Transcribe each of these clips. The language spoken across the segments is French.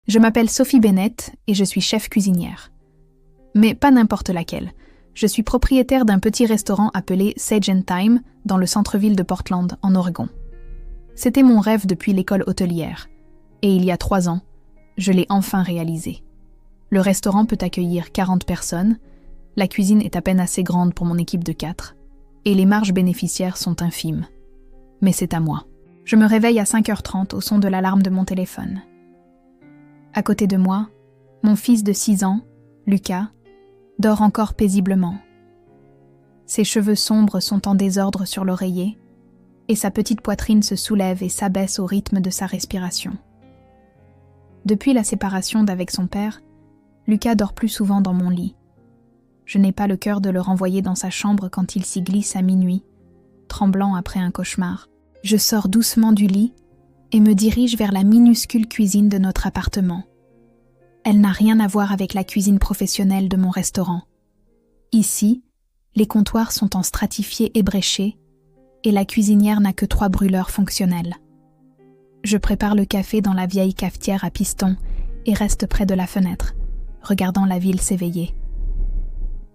Je m'appelle Sophie Bennett et je suis chef cuisinière. Mais pas n'importe laquelle. Je suis propriétaire d'un petit restaurant appelé Sage & Thyme dans le centre-ville de Portland, en Oregon. C'était mon rêve depuis l'école hôtelière. Et il y a 3 ans, je l'ai enfin réalisé. Le restaurant peut accueillir 40 personnes, la cuisine est à peine assez grande pour mon équipe de 4, et les marges bénéficiaires sont infimes. Mais c'est à moi. Je me réveille à 5h30 au son de l'alarme de mon téléphone. À côté de moi, mon fils de 6 ans, Lucas, dort encore paisiblement. Ses cheveux sombres sont en désordre sur l'oreiller, et sa petite poitrine se soulève et s'abaisse au rythme de sa respiration. Depuis la séparation d'avec son père, Lucas dort plus souvent dans mon lit. Je n'ai pas le cœur de le renvoyer dans sa chambre quand il s'y glisse à minuit, tremblant après un cauchemar. Je sors doucement du lit et me dirige vers la minuscule cuisine de notre appartement. Elle n'a rien à voir avec la cuisine professionnelle de mon restaurant. Ici, les comptoirs sont en stratifiés ébréchés et la cuisinière n'a que 3 brûleurs fonctionnels. Je prépare le café dans la vieille cafetière à piston et reste près de la fenêtre, regardant la ville s'éveiller.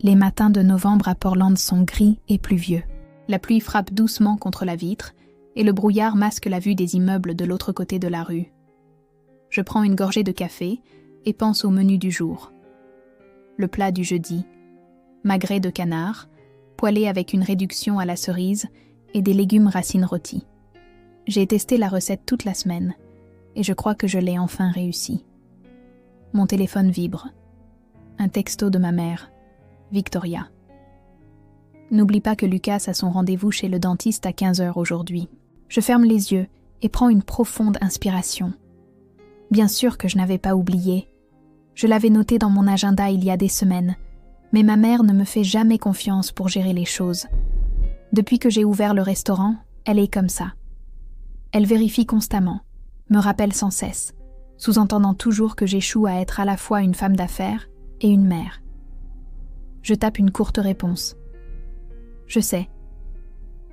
Les matins de novembre à Portland sont gris et pluvieux. La pluie frappe doucement contre la vitre et le brouillard masque la vue des immeubles de l'autre côté de la rue. Je prends une gorgée de café et pense au menu du jour. Le plat du jeudi, magret de canard, poêlé avec une réduction à la cerise et des légumes racines rôtis. J'ai testé la recette toute la semaine et je crois que je l'ai enfin réussi. Mon téléphone vibre. Un texto de ma mère, Victoria. N'oublie pas que Lucas a son rendez-vous chez le dentiste à 15h aujourd'hui. Je ferme les yeux et prends une profonde inspiration. Bien sûr que je n'avais pas oublié. Je l'avais noté dans mon agenda il y a des semaines, mais ma mère ne me fait jamais confiance pour gérer les choses. Depuis que j'ai ouvert le restaurant, elle est comme ça. Elle vérifie constamment, me rappelle sans cesse, sous-entendant toujours que j'échoue à être à la fois une femme d'affaires et une mère. Je tape une courte réponse. Je sais.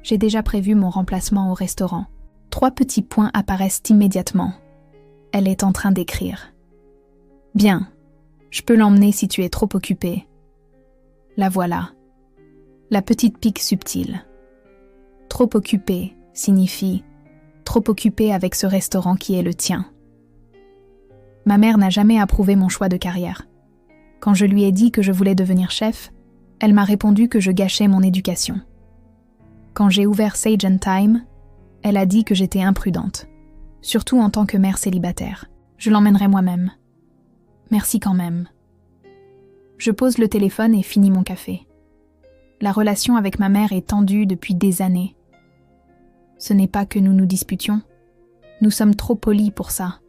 J'ai déjà prévu mon remplacement au restaurant. 3 petits points apparaissent immédiatement. Elle est en train d'écrire. Bien, je peux l'emmener si tu es trop occupée. La voilà. La petite pique subtile. Trop occupée signifie trop occupée avec ce restaurant qui est le tien. Ma mère n'a jamais approuvé mon choix de carrière. Quand je lui ai dit que je voulais devenir chef, elle m'a répondu que je gâchais mon éducation. Quand j'ai ouvert Sage & Thyme, elle a dit que j'étais imprudente, surtout en tant que mère célibataire. Je l'emmènerai moi-même. Merci quand même. Je pose le téléphone et finis mon café. La relation avec ma mère est tendue depuis des années. Ce n'est pas que nous nous disputions. Nous sommes trop polis pour ça.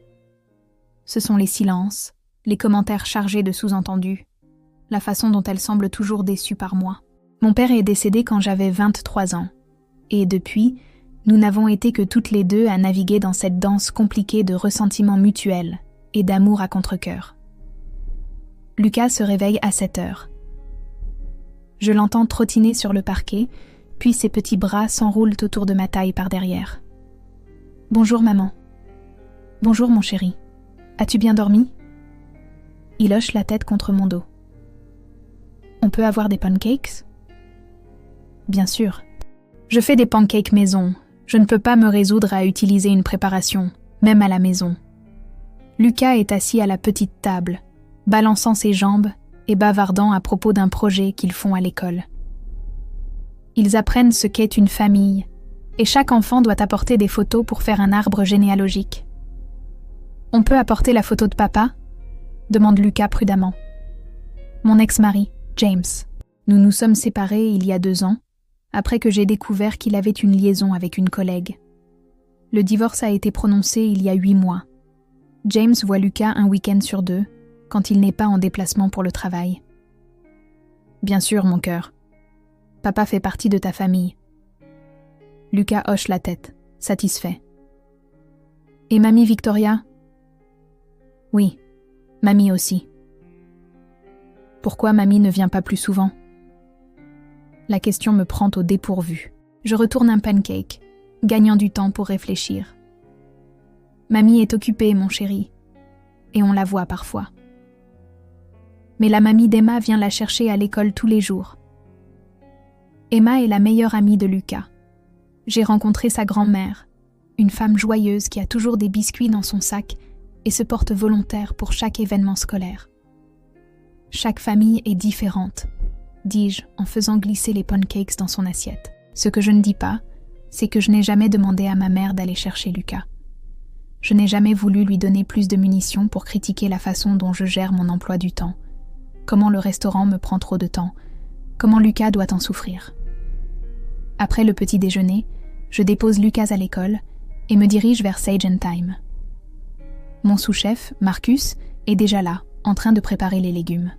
Ce sont les silences, les commentaires chargés de sous-entendus, la façon dont elle semble toujours déçue par moi. Mon père est décédé quand j'avais 23 ans. Et depuis, nous n'avons été que toutes les deux à naviguer dans cette danse compliquée de ressentiments mutuels et d'amour à contre-cœur. Lucas se réveille à 7h. Je l'entends trottiner sur le parquet, puis ses petits bras s'enroulent autour de ma taille par derrière. « Bonjour maman. »« Bonjour mon chéri. As-tu bien dormi ?» Il hoche la tête contre mon dos. « On peut avoir des pancakes ?» Bien sûr. Je fais des pancakes maison. Je ne peux pas me résoudre à utiliser une préparation, même à la maison. Lucas est assis à la petite table, balançant ses jambes et bavardant à propos d'un projet qu'ils font à l'école. Ils apprennent ce qu'est une famille, et chaque enfant doit apporter des photos pour faire un arbre généalogique. « On peut apporter la photo de papa ?» demande Lucas prudemment. Mon ex-mari, James. Nous nous sommes séparés il y a 2 ans, après que j'ai découvert qu'il avait une liaison avec une collègue. Le divorce a été prononcé il y a 8 mois. James voit Lucas un week-end sur 2, quand il n'est pas en déplacement pour le travail. Bien sûr, mon cœur. Papa fait partie de ta famille. Lucas hoche la tête, satisfait. Et mamie Victoria ? Oui, mamie aussi. Pourquoi mamie ne vient pas plus souvent ? La question me prend au dépourvu. Je retourne un pancake, gagnant du temps pour réfléchir. Mamie est occupée, mon chéri. et on la voit parfois. Mais la mamie d'Emma vient la chercher à l'école tous les jours. Emma est la meilleure amie de Lucas. J'ai rencontré sa grand-mère, une femme joyeuse qui a toujours des biscuits dans son sac et se porte volontaire pour chaque événement scolaire. Chaque famille est différente, dis-je en faisant glisser les pancakes dans son assiette. Ce que je ne dis pas, c'est que je n'ai jamais demandé à ma mère d'aller chercher Lucas. Je n'ai jamais voulu lui donner plus de munitions pour critiquer la façon dont je gère mon emploi du temps. Comment le restaurant me prend trop de temps. Comment Lucas doit en souffrir. Après le petit déjeuner, je dépose Lucas à l'école et me dirige vers Sage & Thyme. Mon sous-chef, Marcus, est déjà là, en train de préparer les légumes.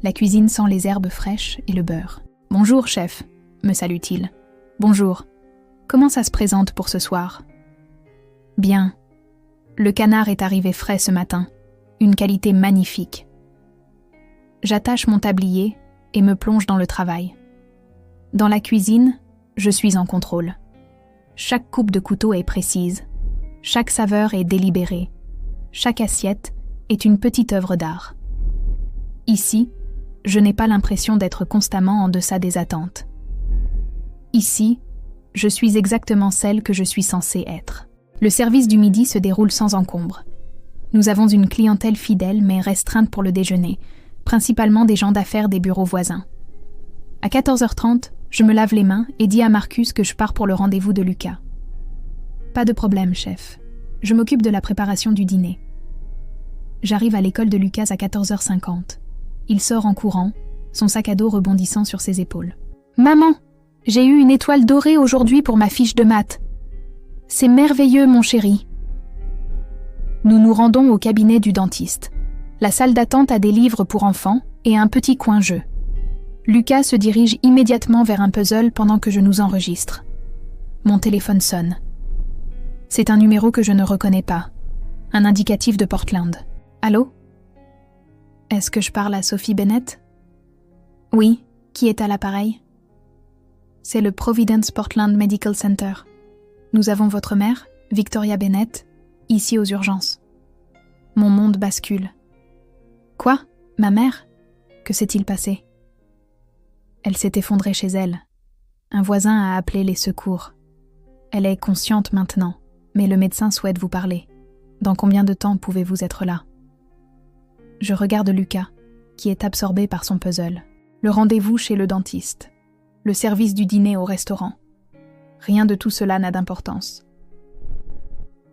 La cuisine sent les herbes fraîches et le beurre. « Bonjour, chef », me salue-t-il. « Bonjour. Comment ça se présente pour ce soir ?»« Bien. Le canard est arrivé frais ce matin. Une qualité magnifique. » J'attache mon tablier et me plonge dans le travail. Dans la cuisine, je suis en contrôle. Chaque coupe de couteau est précise. Chaque saveur est délibérée. Chaque assiette est une petite œuvre d'art. Ici, je n'ai pas l'impression d'être constamment en deçà des attentes. Ici, je suis exactement celle que je suis censée être. Le service du midi se déroule sans encombre. Nous avons une clientèle fidèle mais restreinte pour le déjeuner, principalement des gens d'affaires des bureaux voisins. À 14h30, je me lave les mains et dis à Marcus que je pars pour le rendez-vous de Lucas. Pas de problème, chef. Je m'occupe de la préparation du dîner. J'arrive à l'école de Lucas à 14h50. Il sort en courant, son sac à dos rebondissant sur ses épaules. « Maman, j'ai eu une étoile dorée aujourd'hui pour ma fiche de maths. C'est merveilleux, mon chéri. » Nous nous rendons au cabinet du dentiste. La salle d'attente a des livres pour enfants et un petit coin jeu. Lucas se dirige immédiatement vers un puzzle pendant que je nous enregistre. Mon téléphone sonne. C'est un numéro que je ne reconnais pas. Un indicatif de Portland. Allô ? Est-ce que je parle à Sophie Bennett ? Oui, qui est à l'appareil ? C'est le Providence Portland Medical Center. Nous avons votre mère, Victoria Bennett, ici aux urgences. Mon monde bascule. Quoi ? Ma mère ? Que s'est-il passé ? Elle s'est effondrée chez elle. Un voisin a appelé les secours. Elle est consciente maintenant, mais le médecin souhaite vous parler. Dans combien de temps pouvez-vous être là ? Je regarde Lucas, qui est absorbé par son puzzle. Le rendez-vous chez le dentiste. Le service du dîner au restaurant. Rien de tout cela n'a d'importance.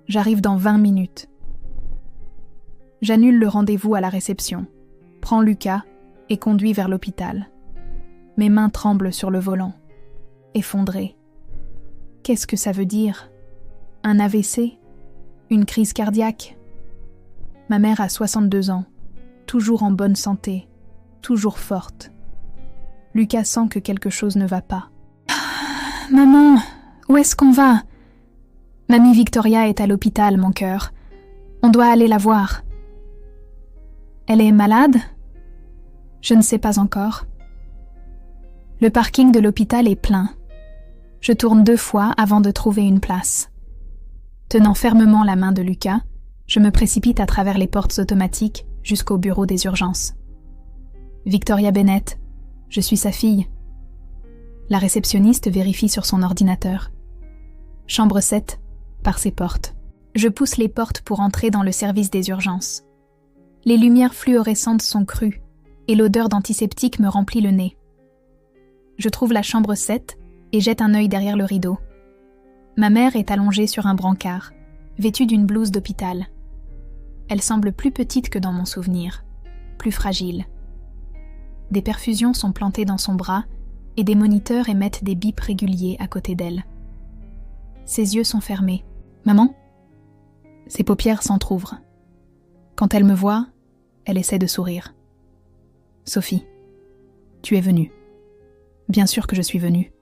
J'arrive dans 20 minutes. J'annule le rendez-vous à la réception, prends Lucas et conduis vers l'hôpital. Mes mains tremblent sur le volant. Effondré. Qu'est-ce que ça veut dire ? Un AVC ? Une crise cardiaque ? Ma mère a 62 ans, toujours en bonne santé, toujours forte. Lucas sent que quelque chose ne va pas. « Maman, où est-ce qu'on va ? Mamie Victoria est à l'hôpital, mon cœur. On doit aller la voir. » Elle est malade ? Je ne sais pas encore. Le parking de l'hôpital est plein. Je tourne 2 fois avant de trouver une place. Tenant fermement la main de Lucas, je me précipite à travers les portes automatiques jusqu'au bureau des urgences. Victoria Bennett, je suis sa fille. La réceptionniste vérifie sur son ordinateur. Chambre 7, par ses portes. Je pousse les portes pour entrer dans le service des urgences. Les lumières fluorescentes sont crues et l'odeur d'antiseptique me remplit le nez. Je trouve la chambre 7 et jette un œil derrière le rideau. Ma mère est allongée sur un brancard, vêtue d'une blouse d'hôpital. Elle semble plus petite que dans mon souvenir, plus fragile. Des perfusions sont plantées dans son bras et des moniteurs émettent des bips réguliers à côté d'elle. Ses yeux sont fermés. « Maman ?» Ses paupières s'entr'ouvrent. Quand elle me voit, elle essaie de sourire. « Sophie, tu es venue. » « Bien sûr que je suis venue.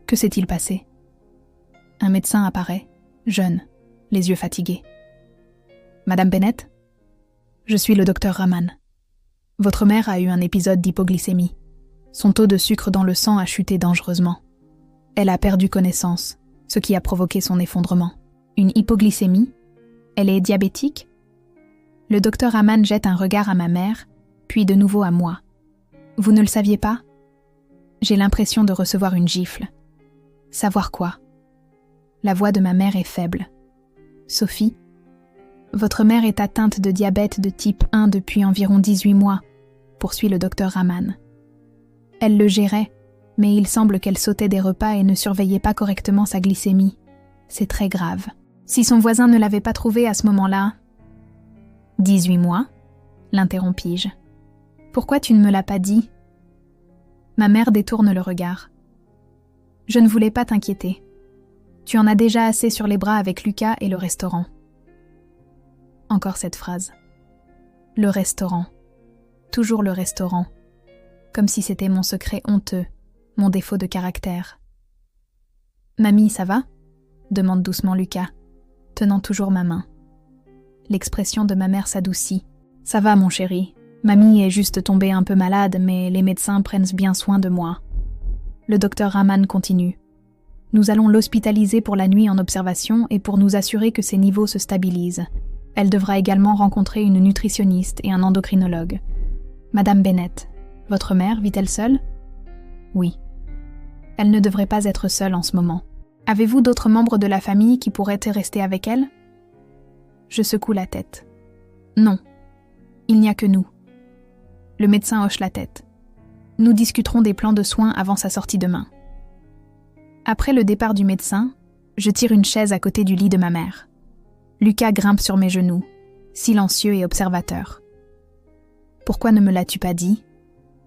Que s'est-il passé ? » Un médecin apparaît, jeune, les yeux fatigués. « Madame Bennett ? Je suis le docteur Rahman. Votre mère a eu un épisode d'hypoglycémie. Son taux de sucre dans le sang a chuté dangereusement. Elle a perdu connaissance, ce qui a provoqué son effondrement. Une hypoglycémie ? Elle est diabétique ? Le docteur Hamann jette un regard à ma mère, puis de nouveau à moi. Vous ne le saviez pas ? J'ai l'impression de recevoir une gifle. Savoir quoi ? La voix de ma mère est faible. Sophie, votre mère est atteinte de diabète de type 1 depuis environ 18 mois, poursuit le docteur Hamann. Elle le gérait, mais il semble qu'elle sautait des repas et ne surveillait pas correctement sa glycémie. C'est très grave. Si son voisin ne l'avait pas trouvée à ce moment-là... 18 mois, l'interrompis-je. Pourquoi tu ne me l'as pas dit ? Ma mère détourne le regard. Je ne voulais pas t'inquiéter. Tu en as déjà assez sur les bras avec Lucas et le restaurant. Encore cette phrase. Le restaurant. Toujours le restaurant. Comme si c'était mon secret honteux, mon défaut de caractère. Mamie, ça va ? Demande doucement Lucas, tenant toujours ma main. L'expression de ma mère s'adoucit. Ça va, mon chéri. Mamie est juste tombée un peu malade, mais les médecins prennent bien soin de moi. Le docteur Hamann continue. Nous allons l'hospitaliser pour la nuit en observation et pour nous assurer que ses niveaux se stabilisent. Elle devra également rencontrer une nutritionniste et un endocrinologue. Madame Bennett, votre mère vit-elle seule ? Oui. Elle ne devrait pas être seule en ce moment. Avez-vous d'autres membres de la famille qui pourraient rester avec elle ? Je secoue la tête. Non. Il n'y a que nous. Le médecin hoche la tête. Nous discuterons des plans de soins avant sa sortie demain. Après le départ du médecin, je tire une chaise à côté du lit de ma mère. Lucas grimpe sur mes genoux, silencieux et observateur. « Pourquoi ne me l'as-tu pas dit ?»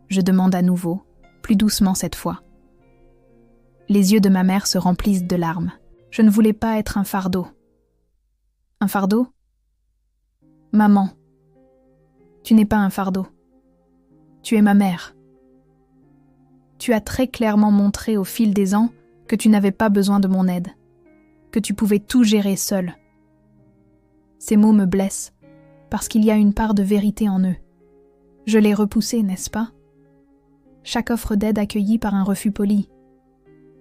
Je demande à nouveau, plus doucement cette fois. Les yeux de ma mère se remplissent de larmes. Je ne voulais pas être un fardeau. Un fardeau ? Maman, tu n'es pas un fardeau. Tu es ma mère. Tu as très clairement montré au fil des ans que tu n'avais pas besoin de mon aide, que tu pouvais tout gérer seule. Ces mots me blessent, parce qu'il y a une part de vérité en eux. Je l'ai repoussé, n'est-ce pas ? Chaque offre d'aide accueillie par un refus poli.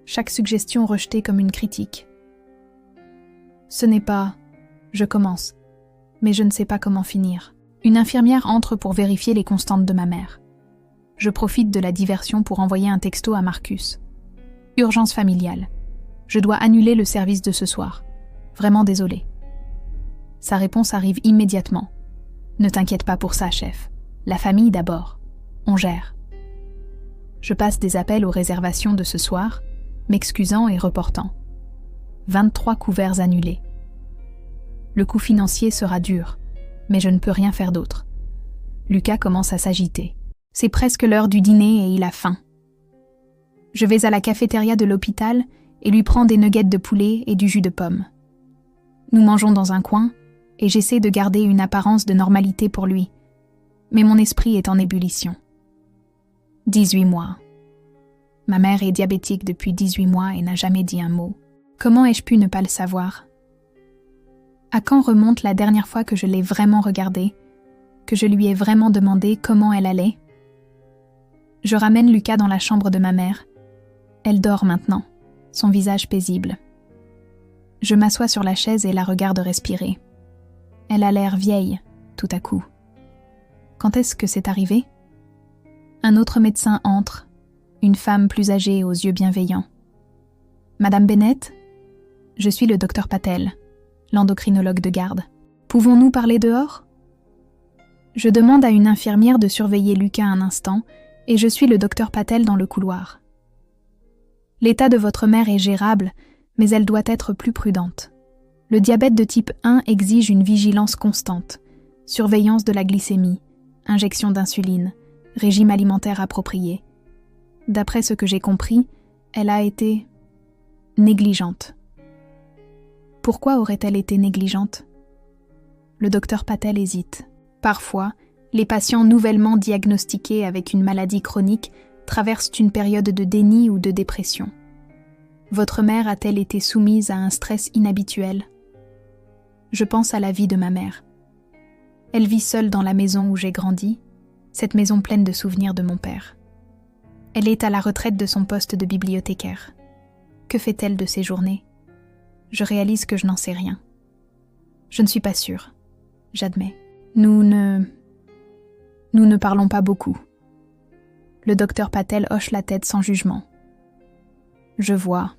Chaque suggestion rejetée comme une critique. Ce n'est pas... Je commence, mais je ne sais pas comment finir. Une infirmière entre pour vérifier les constantes de ma mère. Je profite de la diversion pour envoyer un texto à Marcus. Urgence familiale. Je dois annuler le service de ce soir. Vraiment désolée. Sa réponse arrive immédiatement. Ne t'inquiète pas pour ça, chef. La famille d'abord. On gère. Je passe des appels aux réservations de ce soir, m'excusant et reportant. 23 couverts annulés. Le coût financier sera dur, mais je ne peux rien faire d'autre. Lucas commence à s'agiter. C'est presque l'heure du dîner et il a faim. Je vais à la cafétéria de l'hôpital et lui prends des nuggets de poulet et du jus de pomme. Nous mangeons dans un coin et j'essaie de garder une apparence de normalité pour lui, mais mon esprit est en ébullition. 18 mois. Ma mère est diabétique depuis 18 mois et n'a jamais dit un mot. Comment ai-je pu ne pas le savoir ? À quand remonte la dernière fois que je l'ai vraiment regardée, que je lui ai vraiment demandé comment elle allait ? Je ramène Lucas dans la chambre de ma mère. Elle dort maintenant, son visage paisible. Je m'assois sur la chaise et la regarde respirer. Elle a l'air vieille, tout à coup. Quand est-ce que c'est arrivé ? Un autre médecin entre, une femme plus âgée aux yeux bienveillants. Madame Bennett ? Je suis le docteur Patel, l'endocrinologue de garde. Pouvons-nous parler dehors ? Je demande à une infirmière de surveiller Lucas un instant et je suis le docteur Patel dans le couloir. L'état de votre mère est gérable, mais elle doit être plus prudente. Le diabète de type 1 exige une vigilance constante, surveillance de la glycémie, injection d'insuline, régime alimentaire approprié. D'après ce que j'ai compris, elle a été négligente. Pourquoi aurait-elle été négligente ? Le docteur Patel hésite. Parfois, les patients nouvellement diagnostiqués avec une maladie chronique traversent une période de déni ou de dépression. Votre mère a-t-elle été soumise à un stress inhabituel ? Je pense à la vie de ma mère. Elle vit seule dans la maison où j'ai grandi, cette maison pleine de souvenirs de mon père. Elle est à la retraite de son poste de bibliothécaire. Que fait-elle de ses journées ? Je réalise que je n'en sais rien. Je ne suis pas sûre, j'admets. Nous ne parlons pas beaucoup. Le docteur Patel hoche la tête sans jugement. Je vois.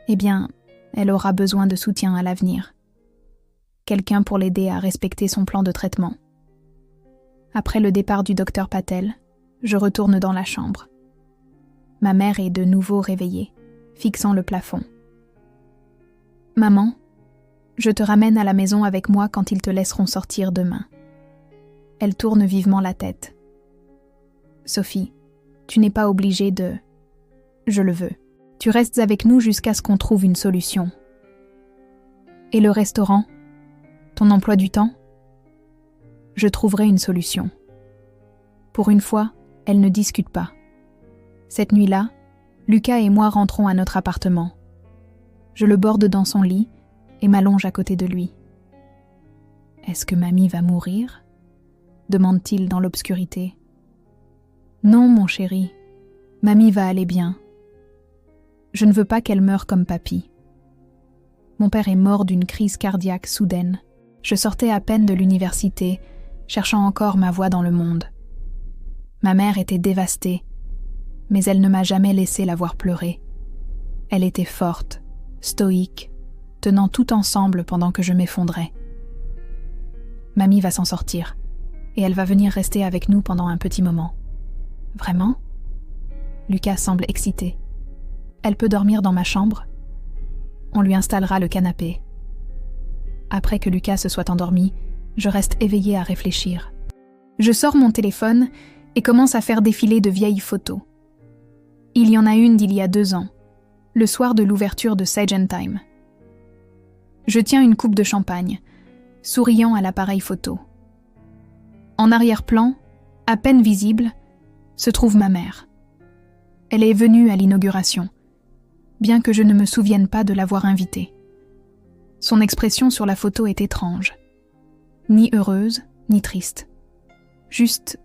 Eh bien, elle aura besoin de soutien à l'avenir. Quelqu'un pour l'aider à respecter son plan de traitement. Après le départ du docteur Patel, je retourne dans la chambre. Ma mère est de nouveau réveillée, fixant le plafond. « Maman, je te ramène à la maison avec moi quand ils te laisseront sortir demain. » Elle tourne vivement la tête. « Sophie, tu n'es pas obligée de... Je le veux. Tu restes avec nous jusqu'à ce qu'on trouve une solution. » « Et le restaurant ? Ton emploi du temps ? » Je trouverai une solution. Pour une fois, elle ne discute pas. Cette nuit-là, Lucas et moi rentrons à notre appartement. Je le borde dans son lit et m'allonge à côté de lui. « Est-ce que mamie va mourir ?» demande-t-il dans l'obscurité. « Non, mon chéri, mamie va aller bien. Je ne veux pas qu'elle meure comme papy. Mon père est mort d'une crise cardiaque soudaine. Je sortais à peine de l'université, cherchant encore ma voie dans le monde. Ma mère était dévastée, mais elle ne m'a jamais laissé la voir pleurer. Elle était forte, stoïque, tenant tout ensemble pendant que je m'effondrais. Mamie va s'en sortir, et elle va venir rester avec nous pendant un petit moment. Vraiment ? Lucas semble excité. Elle peut dormir dans ma chambre ? On lui installera le canapé. Après que Lucas se soit endormi, je reste éveillée à réfléchir. Je sors mon téléphone et commence à faire défiler de vieilles photos. Il y en a une d'il y a 2 ans, le soir de l'ouverture de Sage & Time. Je tiens une coupe de champagne, souriant à l'appareil photo. En arrière-plan, à peine visible, se trouve ma mère. Elle est venue à l'inauguration, bien que je ne me souvienne pas de l'avoir invitée. Son expression sur la photo est étrange. Ni heureuse, ni triste. Juste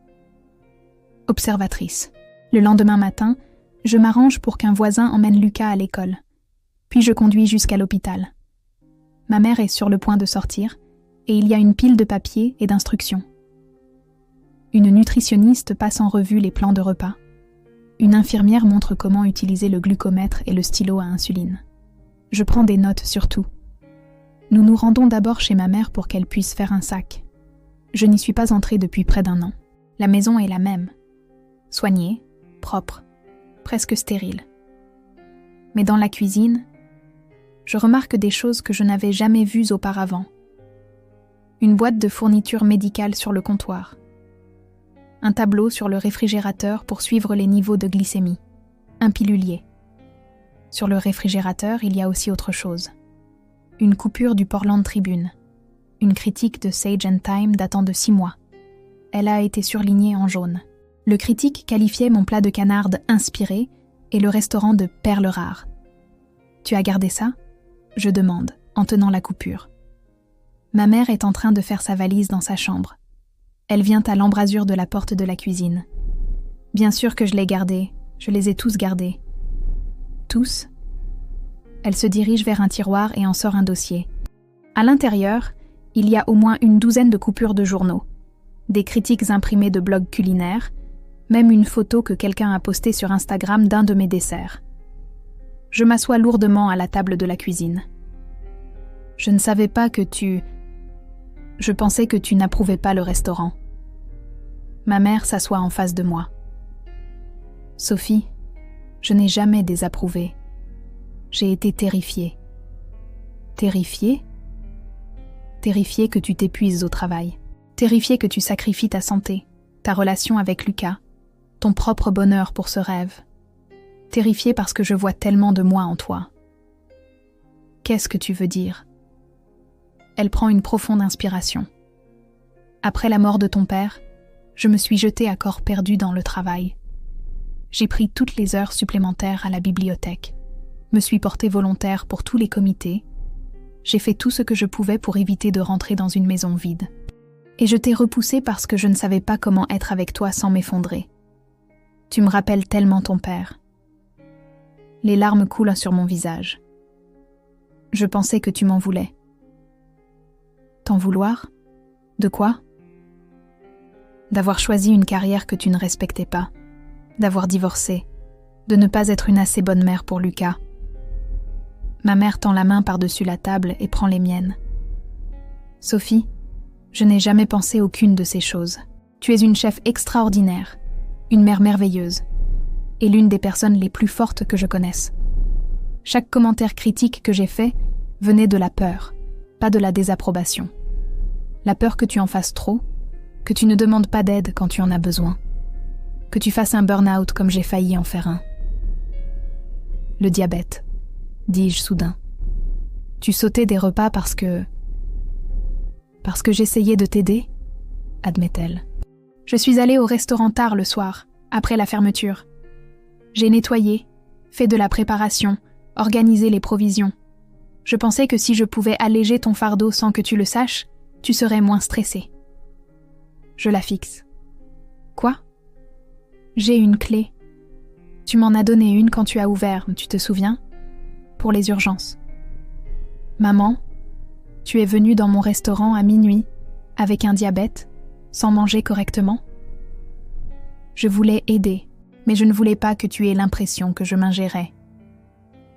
observatrice. Le lendemain matin, je m'arrange pour qu'un voisin emmène Lucas à l'école. Puis je conduis jusqu'à l'hôpital. Ma mère est sur le point de sortir et il y a une pile de papiers et d'instructions. Une nutritionniste passe en revue les plans de repas. Une infirmière montre comment utiliser le glucomètre et le stylo à insuline. Je prends des notes sur tout. Nous nous rendons d'abord chez ma mère pour qu'elle puisse faire un sac. Je n'y suis pas entrée depuis près d'1 an. La maison est la même. Soignée, propre, presque stérile. Mais dans la cuisine, je remarque des choses que je n'avais jamais vues auparavant. Une boîte de fournitures médicales sur le comptoir. Un tableau sur le réfrigérateur pour suivre les niveaux de glycémie. Un pilulier. Sur le réfrigérateur, il y a aussi autre chose. Une coupure du Portland Tribune. Une critique de Sage & Time datant de 6 mois. Elle a été surlignée en jaune. Le critique qualifiait mon plat de canard inspiré et le restaurant de perles rares. « Tu as gardé ça ?» je demande, en tenant la coupure. Ma mère est en train de faire sa valise dans sa chambre. Elle vient à l'embrasure de la porte de la cuisine. Bien sûr que je l'ai gardée, je les ai tous gardés. Tous ? Elle se dirige vers un tiroir et en sort un dossier. À l'intérieur, il y a au moins une 12aine de coupures de journaux, des critiques imprimées de blogs culinaires, même une photo que quelqu'un a postée sur Instagram d'un de mes desserts. Je m'assois lourdement à la table de la cuisine. Je ne savais pas que Je pensais que tu n'approuvais pas le restaurant. Ma mère s'assoit en face de moi. Sophie, je n'ai jamais désapprouvé. J'ai été terrifiée. Terrifiée ? Terrifiée que tu t'épuises au travail. Terrifiée que tu sacrifies ta santé, ta relation avec Lucas, ton propre bonheur pour ce rêve. Terrifiée parce que je vois tellement de moi en toi. Qu'est-ce que tu veux dire ? Elle prend une profonde inspiration. Après la mort de ton père, je me suis jetée à corps perdu dans le travail. J'ai pris toutes les heures supplémentaires à la bibliothèque, me suis portée volontaire pour tous les comités. J'ai fait tout ce que je pouvais pour éviter de rentrer dans une maison vide. Et je t'ai repoussée parce que je ne savais pas comment être avec toi sans m'effondrer. Tu me rappelles tellement ton père. Les larmes coulent sur mon visage. Je pensais que tu m'en voulais. T'en vouloir ? De quoi ? d'avoir choisi une carrière que tu ne respectais pas, d'avoir divorcé, de ne pas être une assez bonne mère pour Lucas. Ma mère tend la main par-dessus la table et prend les miennes. Sophie, je n'ai jamais pensé aucune de ces choses. Tu es une chef extraordinaire, une mère merveilleuse, et l'une des personnes les plus fortes que je connaisse. Chaque commentaire critique que j'ai fait venait de la peur, pas de la désapprobation. La peur que tu en fasses trop, que tu ne demandes pas d'aide quand tu en as besoin, que tu fasses un burn-out comme j'ai failli en faire un. Le diabète, dis-je soudain. Tu sautais des repas parce que j'essayais de t'aider, admet-elle. Je suis allée au restaurant tard le soir, après la fermeture. J'ai nettoyé, fait de la préparation, organisé les provisions. Je pensais que si je pouvais alléger ton fardeau sans que tu le saches, tu serais moins stressée. Je la fixe. Quoi ? J'ai une clé. Tu m'en as donné une quand tu as ouvert, tu te souviens ? Pour les urgences. Maman, tu es venue dans mon restaurant à minuit, avec un diabète, sans manger correctement ? Je voulais aider, mais je ne voulais pas que tu aies l'impression que je m'ingérais.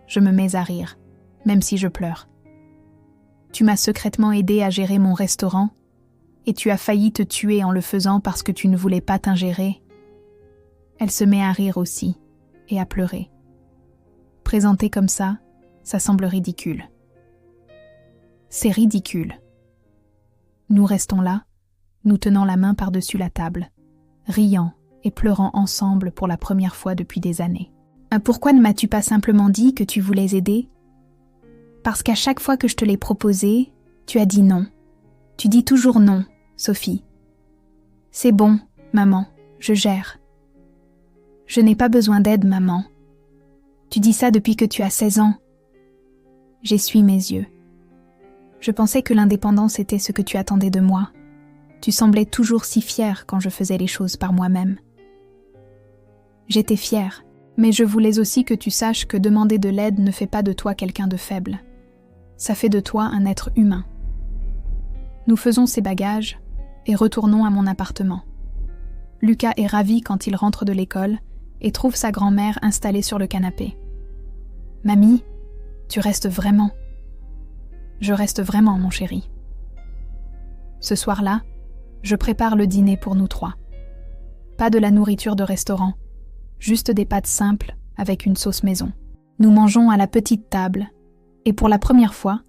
Je me mets à rire, même si je pleure. Tu m'as secrètement aidé à gérer mon restaurant, et tu as failli te tuer en le faisant parce que tu ne voulais pas t'ingérer. Elle se met à rire aussi, et à pleurer. Présentée comme ça semble ridicule. C'est ridicule. Nous restons là, nous tenant la main par-dessus la table, riant et pleurant ensemble pour la première fois depuis des années. Pourquoi ne m'as-tu pas simplement dit que tu voulais aider ? Parce qu'à chaque fois que je te l'ai proposé, tu as dit non. Tu dis toujours non, Sophie. C'est bon, maman, je gère. Je n'ai pas besoin d'aide, maman. Tu dis ça depuis que tu as 16 ans. J'essuie mes yeux. Je pensais que l'indépendance était ce que tu attendais de moi. Tu semblais toujours si fière quand je faisais les choses par moi-même. J'étais fière, mais je voulais aussi que tu saches que demander de l'aide ne fait pas de toi quelqu'un de faible. Ça fait de toi un être humain. Nous faisons ses bagages et retournons à mon appartement. Lucas est ravi quand il rentre de l'école et trouve sa grand-mère installée sur le canapé. « Mamie, tu restes vraiment. » « Je reste vraiment, mon chéri. » Ce soir-là, je prépare le dîner pour nous trois. Pas de la nourriture de restaurant, juste des pâtes simples avec une sauce maison. Nous mangeons à la petite table, et pour la première fois,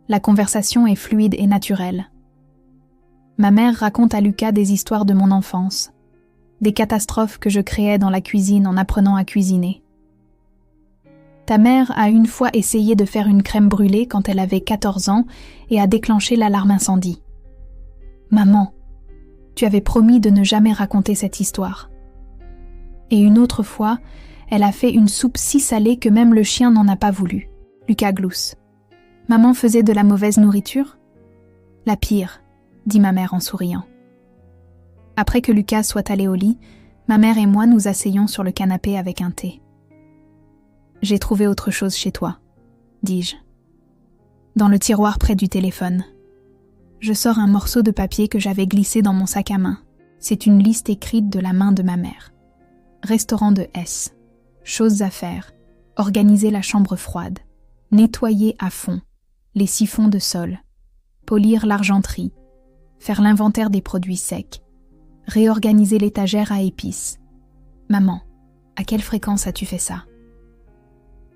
la conversation est fluide et naturelle. Ma mère raconte à Lucas des histoires de mon enfance, des catastrophes que je créais dans la cuisine en apprenant à cuisiner. Ta mère a une fois essayé de faire une crème brûlée quand elle avait 14 ans et a déclenché l'alarme incendie. Maman, tu avais promis de ne jamais raconter cette histoire. Et une autre fois, elle a fait une soupe si salée que même le chien n'en a pas voulu. Lucas glousse. Maman faisait de la mauvaise nourriture ? La pire, dit ma mère en souriant. Après que Lucas soit allé au lit, ma mère et moi nous asseyons sur le canapé avec un thé. J'ai trouvé autre chose chez toi, dis-je. Dans le tiroir près du téléphone. Je sors un morceau de papier que j'avais glissé dans mon sac à main. C'est une liste écrite de la main de ma mère. Restaurant de S. Choses à faire. Organiser la chambre froide. Nettoyer à fond. Les siphons de sol. Polir l'argenterie. Faire l'inventaire des produits secs. Réorganiser l'étagère à épices. Maman, à quelle fréquence as-tu fait ça ?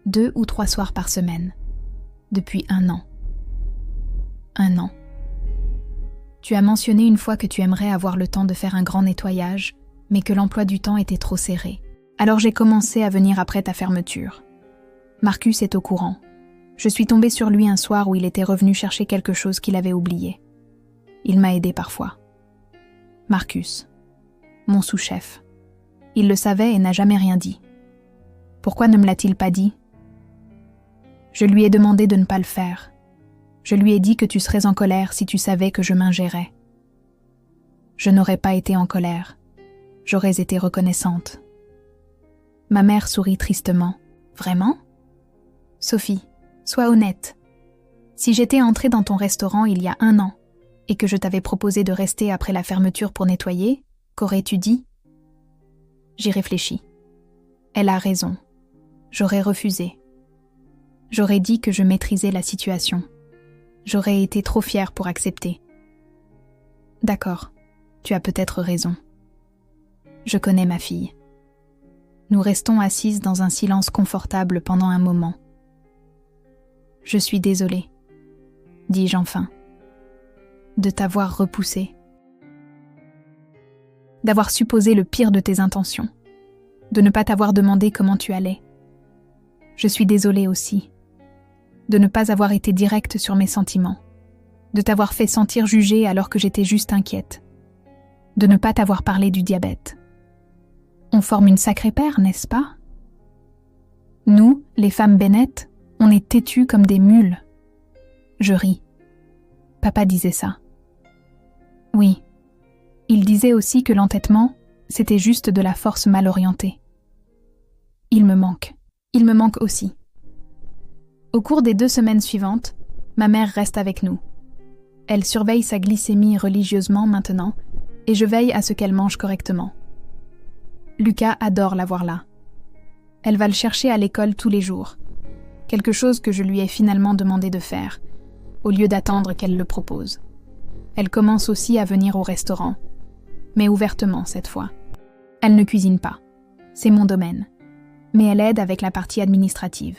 2 ou 3 soirs par semaine. Depuis 1 an. 1 an. Tu as mentionné une fois que tu aimerais avoir le temps de faire un grand nettoyage, mais que l'emploi du temps était trop serré. Alors j'ai commencé à venir après ta fermeture. Marcus est au courant. Je suis tombée sur lui un soir où il était revenu chercher quelque chose qu'il avait oublié. Il m'a aidé parfois. Marcus, mon sous-chef. Il le savait et n'a jamais rien dit. Pourquoi ne me l'a-t-il pas dit ? Je lui ai demandé de ne pas le faire. Je lui ai dit que tu serais en colère si tu savais que je m'ingérais. Je n'aurais pas été en colère. J'aurais été reconnaissante. Ma mère sourit tristement. Vraiment ? Sophie, sois honnête. Si j'étais entrée dans ton restaurant il y a 1 an et que je t'avais proposé de rester après la fermeture pour nettoyer, Qu'aurais-tu dit ? J'y réfléchis. Elle a raison. J'aurais refusé. J'aurais dit que je maîtrisais la situation. J'aurais été trop fière pour accepter. D'accord, tu as peut-être raison. Je connais ma fille. Nous restons assises dans un silence confortable pendant un moment. Je suis désolée, dis-je enfin, de t'avoir repoussée, d'avoir supposé le pire de tes intentions, de ne pas t'avoir demandé comment tu allais. Je suis désolée aussi, de ne pas avoir été directe sur mes sentiments, de t'avoir fait sentir jugée alors que j'étais juste inquiète, de ne pas t'avoir parlé du diabète. On forme une sacrée paire, n'est-ce pas ? Nous, les femmes Bennett, on est têtues comme des mules. Je ris. Papa disait ça. Oui. Il disait aussi que l'entêtement, c'était juste de la force mal orientée. Il me manque. Il me manque aussi. Au cours des 2 semaines suivantes, ma mère reste avec nous. Elle surveille sa glycémie religieusement maintenant et je veille à ce qu'elle mange correctement. Lucas adore la voir là. Elle va le chercher à l'école tous les jours. Quelque chose que je lui ai finalement demandé de faire, au lieu d'attendre qu'elle le propose. Elle commence aussi à venir au restaurant, mais ouvertement cette fois. Elle ne cuisine pas, c'est mon domaine, mais elle aide avec la partie administrative.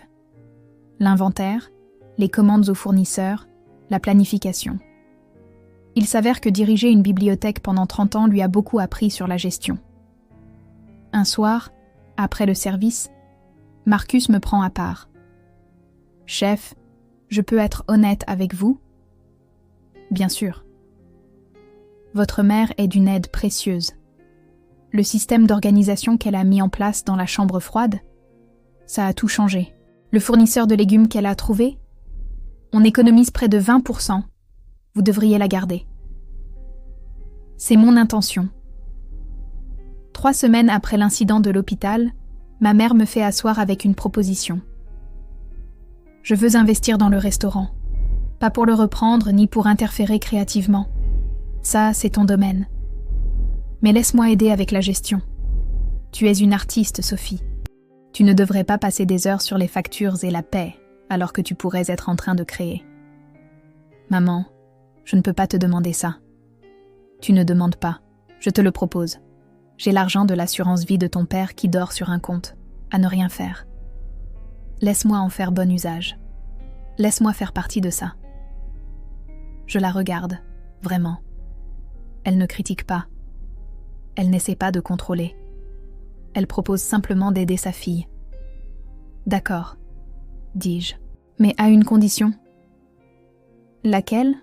L'inventaire, les commandes aux fournisseurs, la planification. Il s'avère que diriger une bibliothèque pendant 30 ans lui a beaucoup appris sur la gestion. Un soir, après le service, Marcus me prend à part. « Chef, je peux être honnête avec vous ? » « Bien sûr. » « Votre mère est d'une aide précieuse. Le système d'organisation qu'elle a mis en place dans la chambre froide, ça a tout changé. Le fournisseur de légumes qu'elle a trouvé, on économise près de 20%. Vous devriez la garder. C'est mon intention. 3 semaines après l'incident de l'hôpital, ma mère me fait asseoir avec une proposition. Je veux investir dans le restaurant. Pas pour le reprendre ni pour interférer créativement. Ça, c'est ton domaine. Mais laisse-moi aider avec la gestion. Tu es une artiste, Sophie. Tu ne devrais pas passer des heures sur les factures et la paie, alors que tu pourrais être en train de créer. Maman, je ne peux pas te demander ça. Tu ne demandes pas, je te le propose. J'ai l'argent de l'assurance vie de ton père qui dort sur un compte, à ne rien faire. Laisse-moi en faire bon usage. Laisse-moi faire partie de ça. Je la regarde, vraiment. Elle ne critique pas. Elle n'essaie pas de contrôler. Elle propose simplement d'aider sa fille. D'accord, dis-je, mais à une condition. Laquelle ?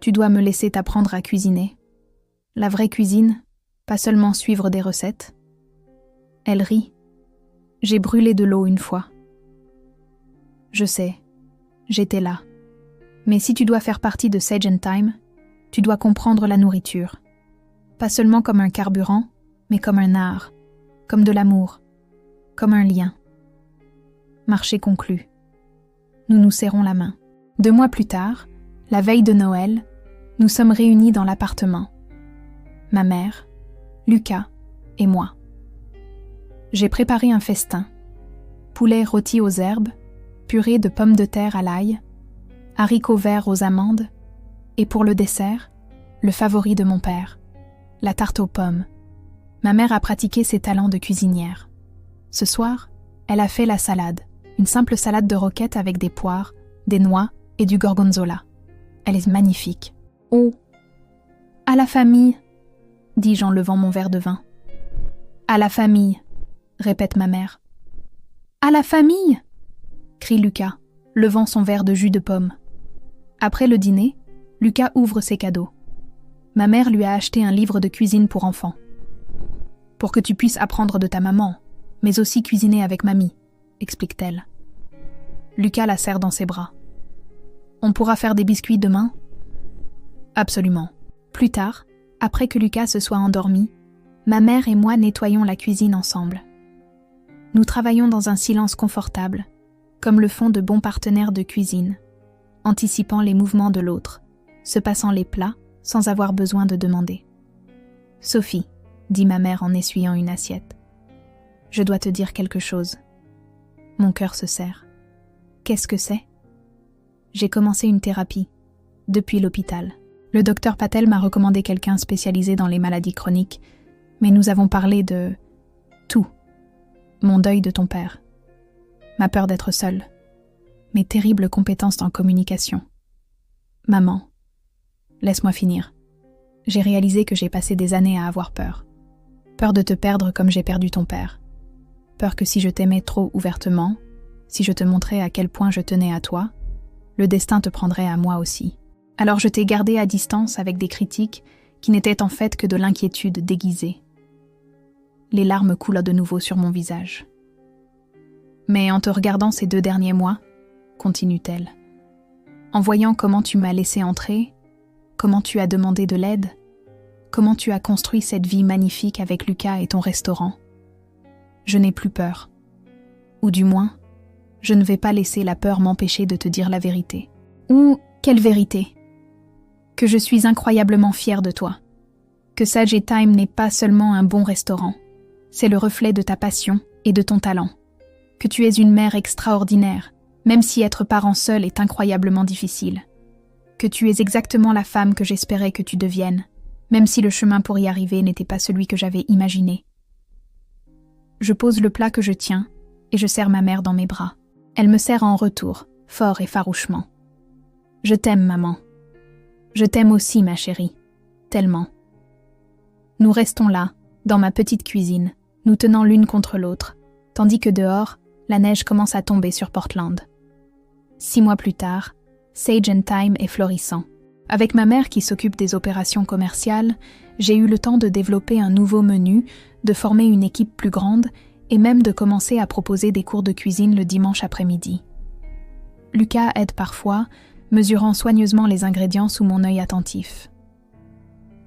Tu dois me laisser t'apprendre à cuisiner. La vraie cuisine, pas seulement suivre des recettes. Elle rit. J'ai brûlé de l'eau une fois. Je sais, j'étais là. Mais si tu dois faire partie de Sage & Thyme, tu dois comprendre la nourriture. Pas seulement comme un carburant, mais comme un art, comme de l'amour, comme un lien. Marché conclu. Nous nous serrons la main. 2 mois plus tard, la veille de Noël, nous sommes réunis dans l'appartement. Ma mère, Lucas et moi. J'ai préparé un festin. Poulet rôti aux herbes, purée de pommes de terre à l'ail, haricots verts aux amandes, et pour le dessert, le favori de mon père, la tarte aux pommes. Ma mère a pratiqué ses talents de cuisinière. Ce soir, elle a fait la salade, une simple salade de roquettes avec des poires, des noix et du gorgonzola. Elle est magnifique. Oh, à la famille, dis-je en levant mon verre de vin. À la famille, répète ma mère. À la famille, crie Lucas, levant son verre de jus de pomme. Après le dîner, Lucas ouvre ses cadeaux. Ma mère lui a acheté un livre de cuisine pour enfants. Pour que tu puisses apprendre de ta maman, mais aussi cuisiner avec mamie, explique-t-elle. Lucas la serre dans ses bras. On pourra faire des biscuits demain ? Absolument. Plus tard, après que Lucas se soit endormi, ma mère et moi nettoyons la cuisine ensemble. Nous travaillons dans un silence confortable, comme le font de bons partenaires de cuisine, anticipant les mouvements de l'autre, se passant les plats sans avoir besoin de demander. Sophie, dit ma mère en essuyant une assiette. Je dois te dire quelque chose. Mon cœur se serre. Qu'est-ce que c'est? J'ai commencé une thérapie, depuis l'hôpital. Le docteur Patel m'a recommandé quelqu'un spécialisé dans les maladies chroniques, mais nous avons parlé de tout. Mon deuil de ton père, ma peur d'être seule, mes terribles compétences en communication. Maman, laisse-moi finir. J'ai réalisé que j'ai passé des années à avoir peur. Peur de te perdre comme j'ai perdu ton père. Peur que si je t'aimais trop ouvertement, si je te montrais à quel point je tenais à toi, le destin te prendrait à moi aussi. Alors je t'ai gardé à distance avec des critiques qui n'étaient en fait que de l'inquiétude déguisée. Les larmes coulent de nouveau sur mon visage. Mais en te regardant ces 2 derniers mois, continue-t-elle, en voyant comment tu m'as laissé entrer, comment tu as demandé de l'aide, comment tu as construit cette vie magnifique avec Lucas et ton restaurant, je n'ai plus peur. Ou du moins, je ne vais pas laisser la peur m'empêcher de te dire la vérité. Ou quelle vérité? Que je suis incroyablement fière de toi. Que Sage Time n'est pas seulement un bon restaurant, c'est le reflet de ta passion et de ton talent. Que tu es une mère extraordinaire, même si être parent seul est incroyablement difficile. Que tu es exactement la femme que j'espérais que tu deviennes, même si le chemin pour y arriver n'était pas celui que j'avais imaginé. Je pose le plat que je tiens et je serre ma mère dans mes bras. Elle me serre en retour, fort et farouchement. Je t'aime, maman. Je t'aime aussi, ma chérie. Tellement. Nous restons là, dans ma petite cuisine, nous tenant l'une contre l'autre, tandis que dehors, la neige commence à tomber sur Portland. 6 mois plus tard, Sage Time est florissant. Avec ma mère qui s'occupe des opérations commerciales, j'ai eu le temps de développer un nouveau menu, de former une équipe plus grande et même de commencer à proposer des cours de cuisine le dimanche après-midi. Lucas aide parfois, mesurant soigneusement les ingrédients sous mon œil attentif.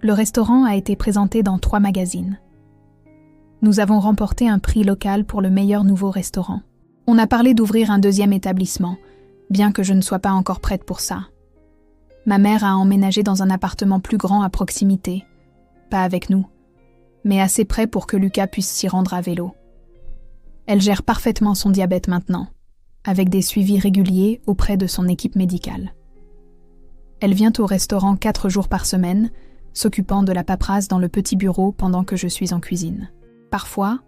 Le restaurant a été présenté dans 3 magazines. Nous avons remporté un prix local pour le meilleur nouveau restaurant. On a parlé d'ouvrir un 2e établissement, bien que je ne sois pas encore prête pour ça. Ma mère a emménagé dans un appartement plus grand à proximité, pas avec nous, mais assez près pour que Lucas puisse s'y rendre à vélo. Elle gère parfaitement son diabète maintenant, avec des suivis réguliers auprès de son équipe médicale. Elle vient au restaurant 4 jours par semaine, s'occupant de la paperasse dans le petit bureau pendant que je suis en cuisine. Parfois,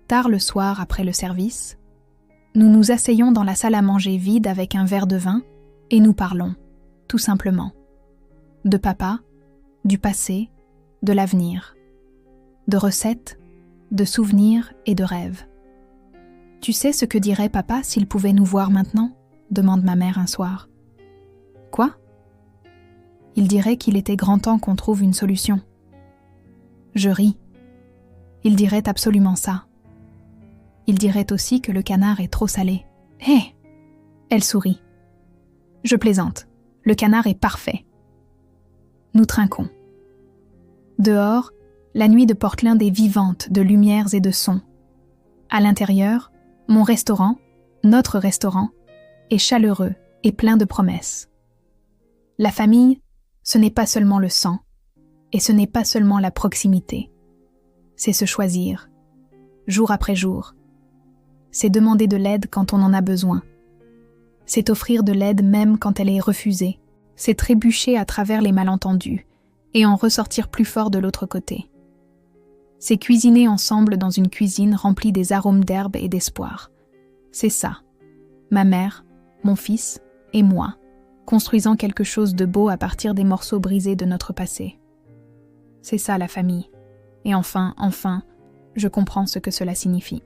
tard le soir après le service, nous nous asseyons dans la salle à manger vide avec un verre de vin et nous parlons, tout simplement, de papa, du passé, de l'avenir, de recettes, de souvenirs et de rêves. « Tu sais ce que dirait papa s'il pouvait nous voir maintenant ?» demande ma mère un soir. « Quoi ?» Il dirait qu'il était grand temps qu'on trouve une solution. Je ris. Il dirait absolument ça. Il dirait aussi que le canard est trop salé. Hé !» Elle sourit. Je plaisante. Le canard est parfait. Nous trinquons. Dehors, la nuit de Portland est vivante de lumières et de sons. À l'intérieur, mon restaurant, notre restaurant, est chaleureux et plein de promesses. La famille, ce n'est pas seulement le sang, et ce n'est pas seulement la proximité. C'est se choisir, jour après jour. C'est demander de l'aide quand on en a besoin. C'est offrir de l'aide même quand elle est refusée. C'est trébucher à travers les malentendus et en ressortir plus fort de l'autre côté. C'est cuisiner ensemble dans une cuisine remplie des arômes d'herbe et d'espoir. C'est ça, ma mère, mon fils et moi, construisant quelque chose de beau à partir des morceaux brisés de notre passé. C'est ça la famille. Et enfin, je comprends ce que cela signifie.